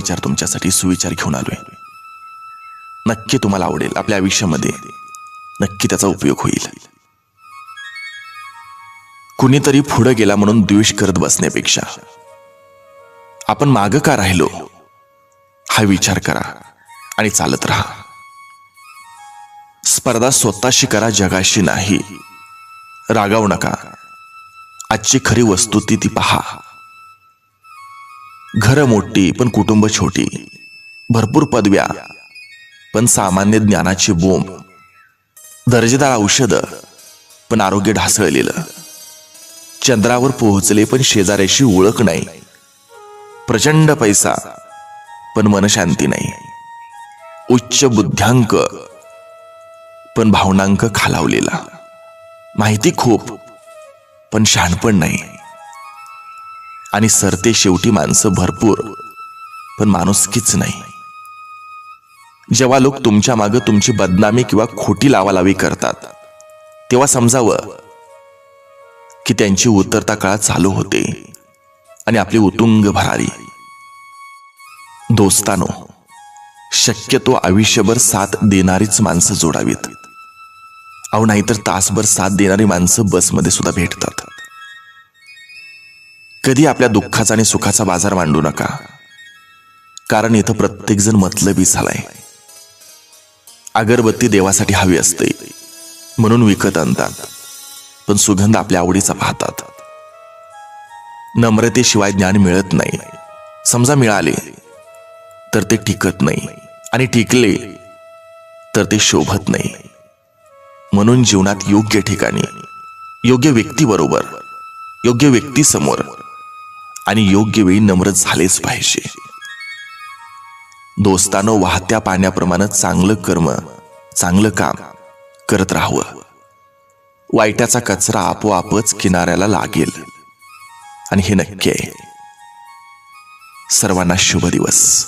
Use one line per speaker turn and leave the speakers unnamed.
विचार तुमच्यासाठी सुविचार घेऊन आलोय. नक्की तुम्हाला आवडेल. आपल्या आयुष्यामध्ये नक्की त्याचा उपयोग होईल. कुणीतरी पुढे गेला म्हणून द्वेष करत बसण्यापेक्षा आपण मागं का राहिलो हा विचार करा आणि चालत राहा. स्पर्धा स्वतःशी करा, जगाशी नाही. रागावू नका. आजची खरी वस्तुस्थिती ती पहा. घरं मोठी पण कुटुंब छोटी, भरपूर पदव्या पण सामान्य ज्ञानाची बोंब, दर्जेदार औषधं पण आरोग्य ढासळलेलं, चंद्रावर पोहोचले पण शेजाऱ्याशी ओळख नाही, प्रचंड पैसा पण मनशांती नाही, उच्च बुद्ध्यांक पण भावनांक खालावलेला, माहिती खूप पण शहाणपण नाही, आणि सरते शेवटी माणसं भरपूर पण माणुसकीच नाही. जेव्हा लोक तुमच्या मागे तुमची बदनामी किंवा खोटी लावालावी करतात तेव्हा समजावं की त्यांची उतरता काळ चालू होते आणि आपली उतुंग भरारी. दोस्तानो, शक्यतो आयुष्यभर साथ देणारीच माणसं जोडावीत. अहो नाहीतर तासभर साथ देणारी माणसं बसमध्ये सुद्धा भेटतात. कधी आपल्या दुःखाचा आणि सुखाचा बाजार मांडू नका, कारण इथं प्रत्येक जण मतलबी झालाय. अगरबत्ती देवासाठी हवी असते म्हणून विकत आणतात, पण सुगंध आपल्या आवडीचा पाहतात. नम्रतेशिवाय ज्ञान मिळत नाही. समजा मिळाले तर ते टिकत नाही, आणि टिकले तर ते शोभत नाही. म्हणून जीवनात योग्य ठिकाणी, योग्य व्यक्तीबरोबर, योग्य व्यक्तीसमोर आणि योग्य वेळी नम्र झालेच पाहिजे. दोस्तानो, वाहत्या पाण्याप्रमाणे चांगलं कर्म, चांगलं काम करत राहावं. वाईटाचा कचरा आपोआपच किनाऱ्याला लागेल, आणि हे नक्की आहे. सर्वांना शुभ दिवस.